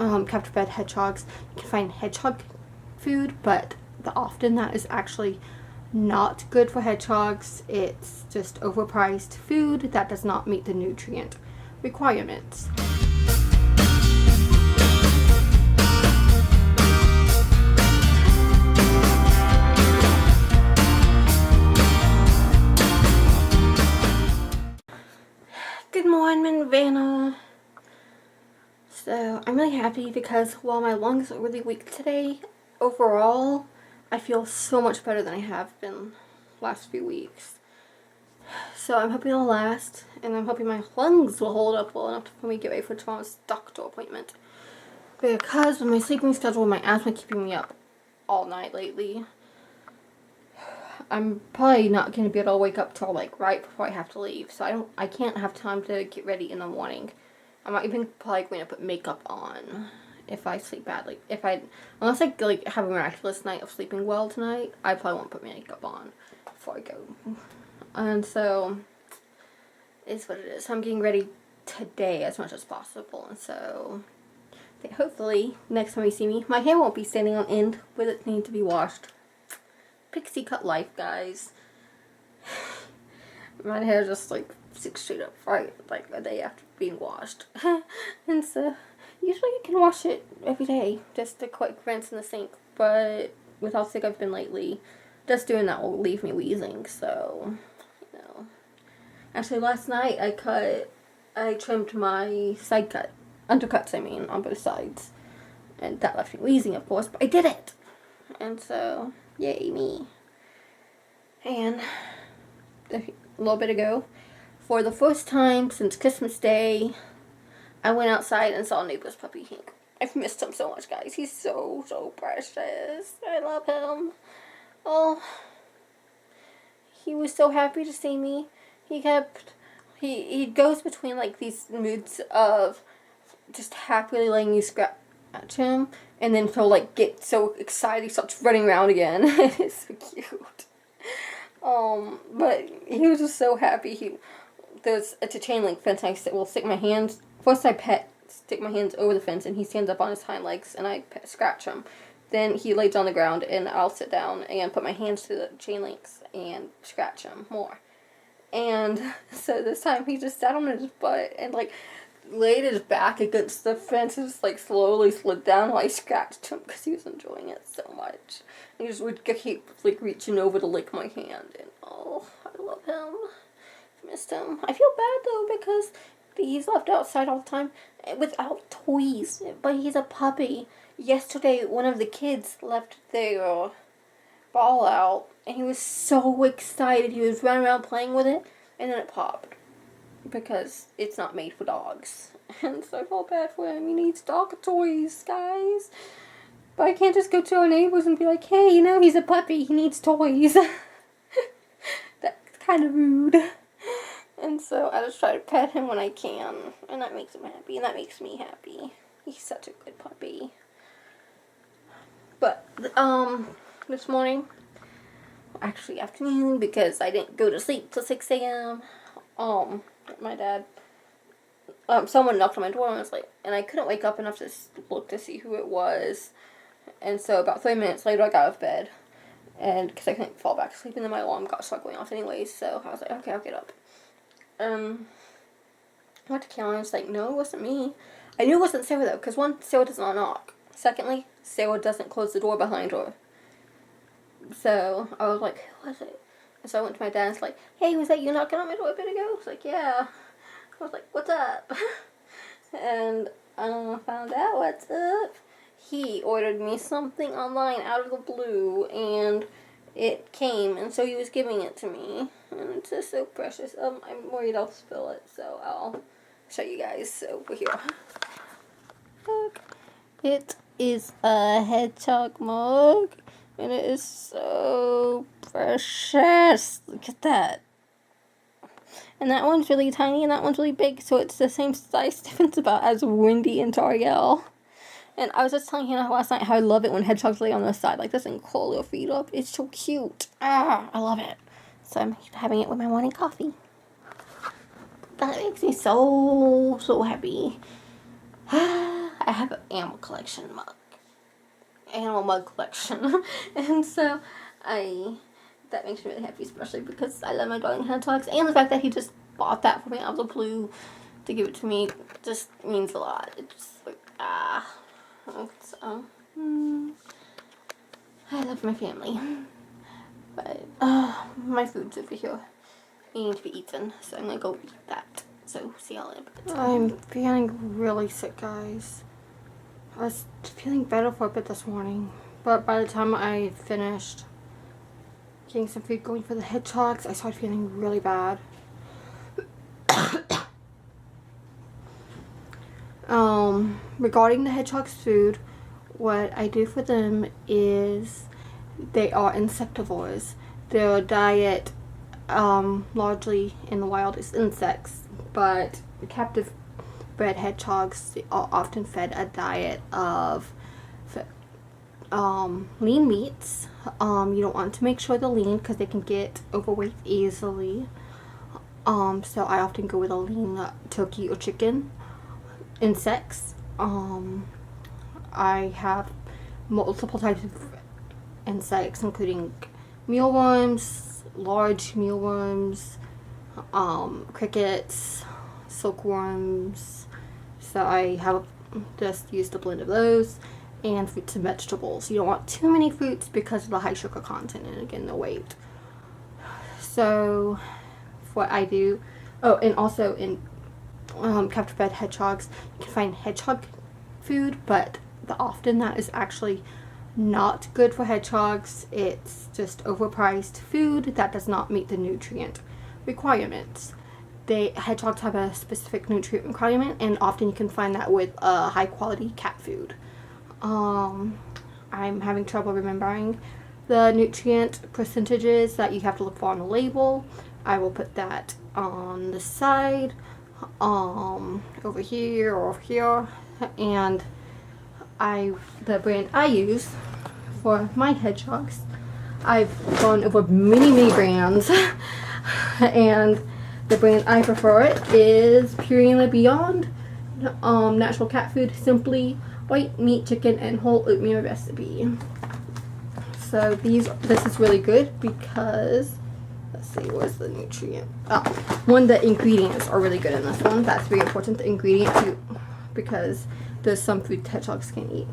capture fed hedgehogs. You can find hedgehog food, but often that is actually not good for hedgehogs. It's just overpriced food that does not meet the nutrient requirements. Good morning, Vanna. So I'm really happy because while my lungs are really weak today, overall I feel so much better than I have been last few weeks. So I'm hoping it'll last, and I'm hoping my lungs will hold up well enough for me to get ready for tomorrow's doctor appointment. Because with my sleeping schedule and my asthma keeping me up all night lately, I'm probably not going to be able to wake up till like right before I have to leave. So I can't have time to get ready in the morning. I'm not even probably going to put makeup on if I sleep badly. Unless I like have a miraculous night of sleeping well tonight, I probably won't put makeup on before I go. And so it's what it is. I'm getting ready today as much as possible, and so hopefully next time you see me, my hair won't be standing on end with it needing to be washed. Pixie cut life, guys. My hair just like sticks straight up right like a day after being washed. And so usually I can wash it every day, just a quick rinse in the sink, but with how sick I've been lately, just doing that will leave me wheezing. So actually last night I trimmed my side cut, undercuts I mean, on both sides, and that left me wheezing, of course, but I did it. And so yay me. And a little bit ago, for the first time since Christmas Day, I went outside and saw neighbor's puppy Hank. I've missed him so much, guys. He's so precious. I love him. Oh, he was so happy to see me. He goes between like these moods of just happily letting you scratch him, and then he'll like get so excited he starts running around again. It's so cute. But he was just so happy. It's a chain link fence, and I will stick my hands. First I stick my hands over the fence, and he stands up on his hind legs, and I scratch him. Then he lays on the ground, and I'll sit down and put my hands through the chain links and scratch him more. And so this time he just sat on his butt and like laid his back against the fence and just like slowly slid down while I scratched him because he was enjoying it so much. And he just would keep like reaching over to lick my hand, and oh, I love him. I missed him. I feel bad though because he's left outside all the time without toys, but he's a puppy. Yesterday one of the kids left their ball out, and he was so excited. He was running around playing with it, and then it popped because it's not made for dogs. And so I felt bad for him. He needs dog toys, guys. But I can't just go to our neighbors and be like, hey, he's a puppy. He needs toys. That's kind of rude. And so I just try to pet him when I can, and that makes him happy, and that makes me happy. He's such a good puppy. But this morning, actually afternoon, because I didn't go to sleep till 6 a.m. My dad, someone knocked on my door, and I was like, and I couldn't wake up enough to look to see who it was. And so about 30 minutes later, I got out of bed, and because I couldn't fall back asleep, and then my alarm got stuck going off anyways. So I was like, okay, I'll get up. I went to Caroline. I was like, no, it wasn't me. I knew it wasn't Sarah though, because one, Sarah does not knock. Secondly, Sarah doesn't close the door behind her. So I was like, who was it? And so I went to my dad and was like, hey, was that you knocking on my door a bit ago? I was like, yeah. I was like, what's up? And I found out what's up. He ordered me something online out of the blue, and it came, and so he was giving it to me. And it's just so precious. I'm worried I'll spill it, so I'll show you guys over here. Look. It is a hedgehog mug, and it is so precious. Look at that. And that one's really tiny, and that one's really big, so it's the same size difference about as Wendy and Tariel. And I was just telling Hannah last night how I love it when hedgehogs lay on their side like this and curl their feet up. It's so cute. I love it. So I'm having it with my morning coffee. That makes me so happy. I have an animal mug collection, and so that makes me really happy, especially because I love my dog and hedgehogs, and the fact that he just bought that for me out of the blue to give it to me just means a lot. It's just like, so, I love my family, but my food's over here. It needs to be eaten, so I'm gonna go eat that. So, see y'all in a bit. I'm feeling really sick, guys. I was feeling better for a bit this morning, but by the time I finished getting some food going for the hedgehogs, I started feeling really bad. Regarding the hedgehogs' food, what I do for them is they are insectivores. Their diet, largely in the wild, is insects, but captive bred hedgehogs are often fed a diet of lean meats. You don't want to make sure they're lean because they can get overweight easily. So I often go with a lean turkey or chicken. Insects. I have multiple types of insects, including mealworms, large mealworms, crickets, silkworms. So I have just used a blend of those, and fruits and vegetables. You don't want too many fruits because of the high sugar content and again the weight. So what I do, and also in captive bred hedgehogs, you can find hedgehog food, but often that is actually not good for hedgehogs. It's just overpriced food that does not meet the nutrient requirements. Hedgehogs have a specific nutrient requirement, and often you can find that with high quality cat food. I'm having trouble remembering the nutrient percentages that you have to look for on the label. I will put that on the side, over here or over here, and the brand I use for my hedgehogs, I've gone over many brands, and the brand I prefer is Purina Beyond Natural Cat Food Simply White Meat Chicken and Whole Oatmeal Recipe. So this is really good because, let's see, where's the nutrient? The ingredients are really good in this one. That's very important, the ingredients, because there's some food hedgehogs can eat.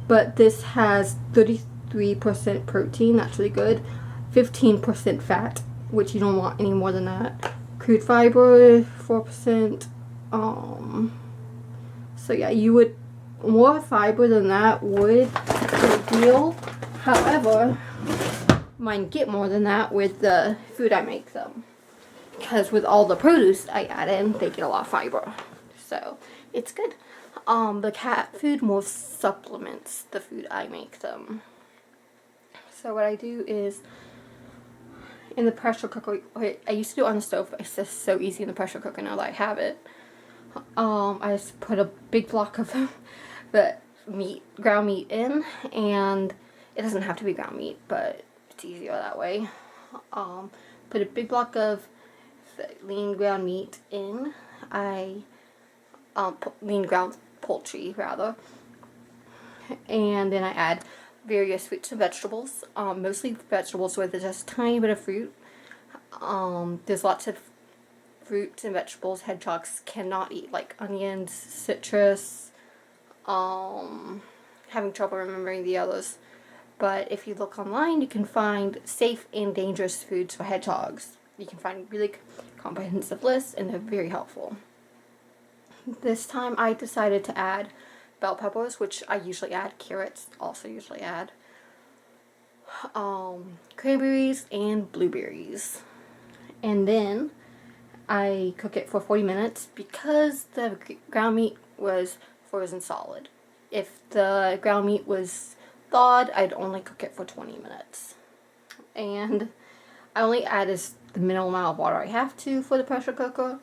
But this has 33% protein, that's really good. 15% fat, which you don't want any more than that. Crude fiber, 4%. So yeah, more fiber than that would be ideal. However, mine get more than that with the food I make them. Because with all the produce I add in, they get a lot of fiber. So it's good. The cat food more supplements the food I make them. So what I do is, in the pressure cooker, I used to do it on the stove, but it's just so easy in the pressure cooker now that I have it. I just put a big block of the ground meat in, and it doesn't have to be ground meat, but it's easier that way. Put a big block of lean ground meat in. Lean ground poultry rather, and then I add various fruits and vegetables, mostly vegetables with just a tiny bit of fruit. There's lots of fruits and vegetables hedgehogs cannot eat, like onions, citrus, having trouble remembering the others. But if you look online, you can find safe and dangerous foods for hedgehogs. You can find really comprehensive lists, and they're very helpful. This time I decided to add bell peppers, which I usually add. Carrots also usually add. Cranberries and blueberries. And then I cook it for 40 minutes because the ground meat was frozen solid. If the ground meat was thawed, I'd only cook it for 20 minutes. And I only add the minimal amount of water I have to for the pressure cooker.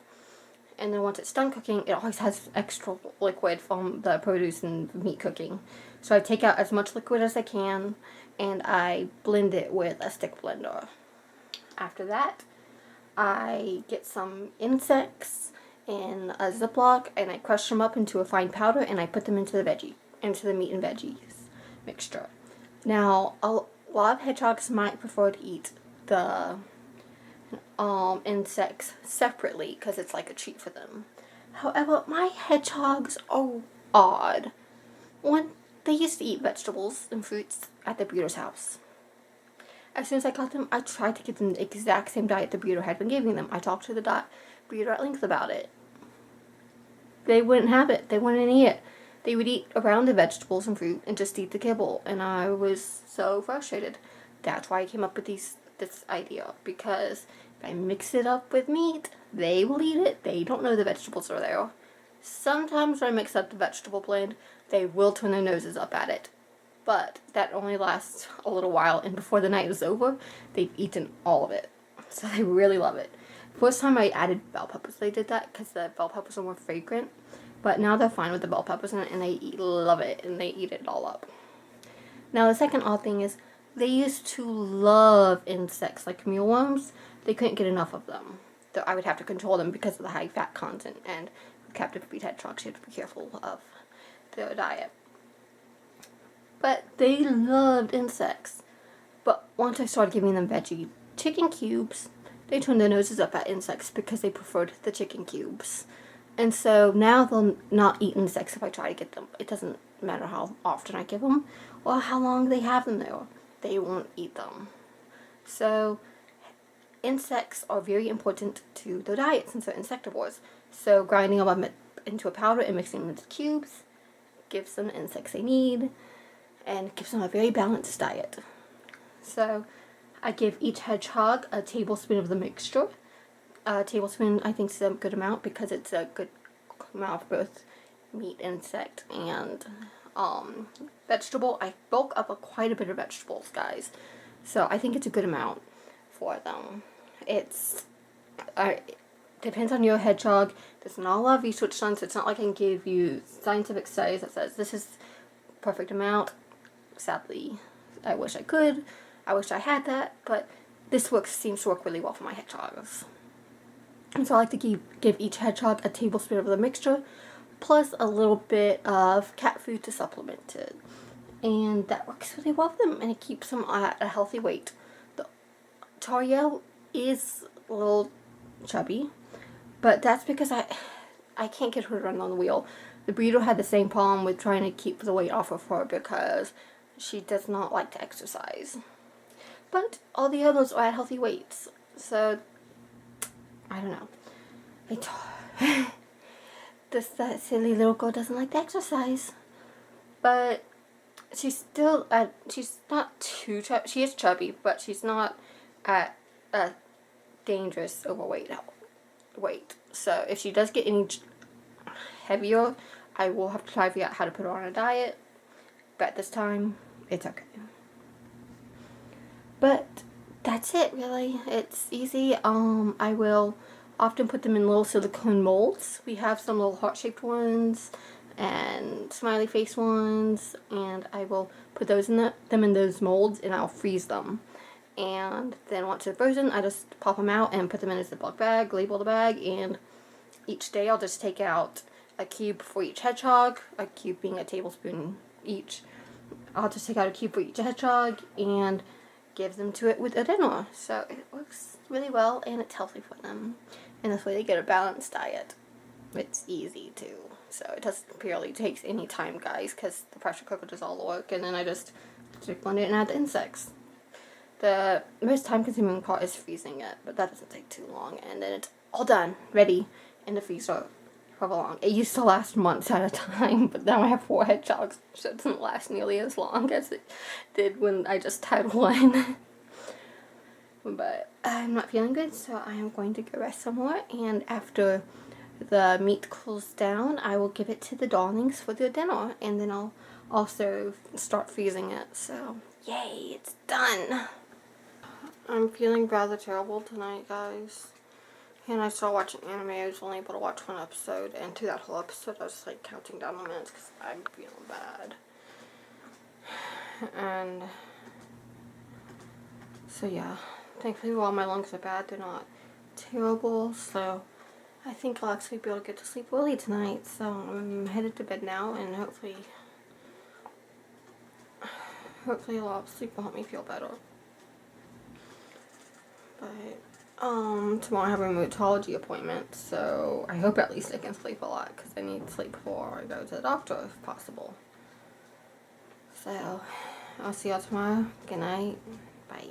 And then once it's done cooking, it always has extra liquid from the produce and meat cooking. So I take out as much liquid as I can, and I blend it with a stick blender. After that, I get some insects in a Ziploc, and I crush them up into a fine powder, and I put them into the meat and veggies mixture. Now, a lot of hedgehogs might prefer to eat the insects separately because it's like a treat for them. However, my hedgehogs are odd. When they used to eat vegetables and fruits at the breeder's house. As soon as I got them, I tried to give them the exact same diet the breeder had been giving them. I talked to the breeder at length about it. They wouldn't have it. They wouldn't eat it. They would eat around the vegetables and fruit and just eat the kibble. And I was so frustrated. That's why I came up with this idea. Because if I mix it up with meat, they will eat it. They don't know the vegetables are there. Sometimes when I mix up the vegetable blend, they will turn their noses up at it. But that only lasts a little while, and before the night is over, they've eaten all of it. So they really love it. First time I added bell peppers, they did that because the bell peppers are more fragrant. But now they're fine with the bell peppers in it, and they love it, and they eat it all up. Now the second odd thing is, they used to love insects like mealworms. They couldn't get enough of them. So I would have to control them because of the high fat content, and with captive breed hedgehogs, you have to be careful of their diet. But they loved insects. But once I started giving them veggie chicken cubes, they turned their noses up at insects because they preferred the chicken cubes. And so now they'll not eat insects if I try to get them. It doesn't matter how often I give them or how long they have them there. They won't eat them. So insects are very important to their diet since they're insectivores. So grinding them up into a powder and mixing them into cubes gives them the insects they need and gives them a very balanced diet. So I give each hedgehog a tablespoon of the mixture. A tablespoon, I think, is a good amount because it's a good amount of both meat, insect, and vegetable. I bulk up quite a bit of vegetables, guys. So I think it's a good amount for them. It depends on your hedgehog. There's not a lot of research done, so it's not like I can give you scientific studies that says this is perfect amount. Sadly, I wish I could. I wish I had that, but this seems to work really well for my hedgehogs. And so I like to give each hedgehog a tablespoon of the mixture, plus a little bit of cat food to supplement it. And that works really well for them, and it keeps them at a healthy weight. The Tariel is a little chubby, but that's because I can't get her to run on the wheel. The breeder had the same problem with trying to keep the weight off of her because she does not like to exercise. But all the others are at healthy weights, so I don't know. That silly little girl doesn't like to exercise, but she's not too chubby. She is chubby, but she's not at a dangerous overweight weight. So if she does get any heavier, I will have to try to figure out how to put her on a diet. But this time, it's okay. But that's it, really. It's easy. I will often put them in little silicone molds. We have some little heart-shaped ones and smiley face ones, and I will put them in those molds, and I'll freeze them. And then once they're frozen, I just pop them out and put them in a Ziploc bag, label the bag, and each day I'll just take out a cube for each hedgehog, a cube being a tablespoon each. I'll just take out a cube for each hedgehog and give them to it with a dinner. So it works really well, and it's healthy for them. And this way they get a balanced diet. It's easy too. So it doesn't barely takes any time, guys, because the pressure cooker does all the work, and then I just blend it and add the insects. The most time-consuming part is freezing it, but that doesn't take too long, and then it's all done, ready in the freezer for long. It used to last months at a time, but now I have 4 hedgehogs, so it doesn't last nearly as long as it did when I just had one. But I'm not feeling good, so I am going to go rest some more, and after the meat cools down, I will give it to the darlings for their dinner, and then I'll also start freezing it. So, yay, it's done! I'm feeling rather terrible tonight, guys. And I started watching anime. I was only able to watch 1 episode, and through that whole episode, I was like counting down the minutes because I'm feeling bad. And so yeah, thankfully while my lungs are bad, they're not terrible. So I think I'll actually be able to get to sleep early tonight, so I'm headed to bed now, and hopefully a lot of sleep will help me feel better. But tomorrow I have a rheumatology appointment, so I hope at least I can sleep a lot, because I need sleep before I go to the doctor if possible. So I'll see y'all tomorrow. Good night. Bye.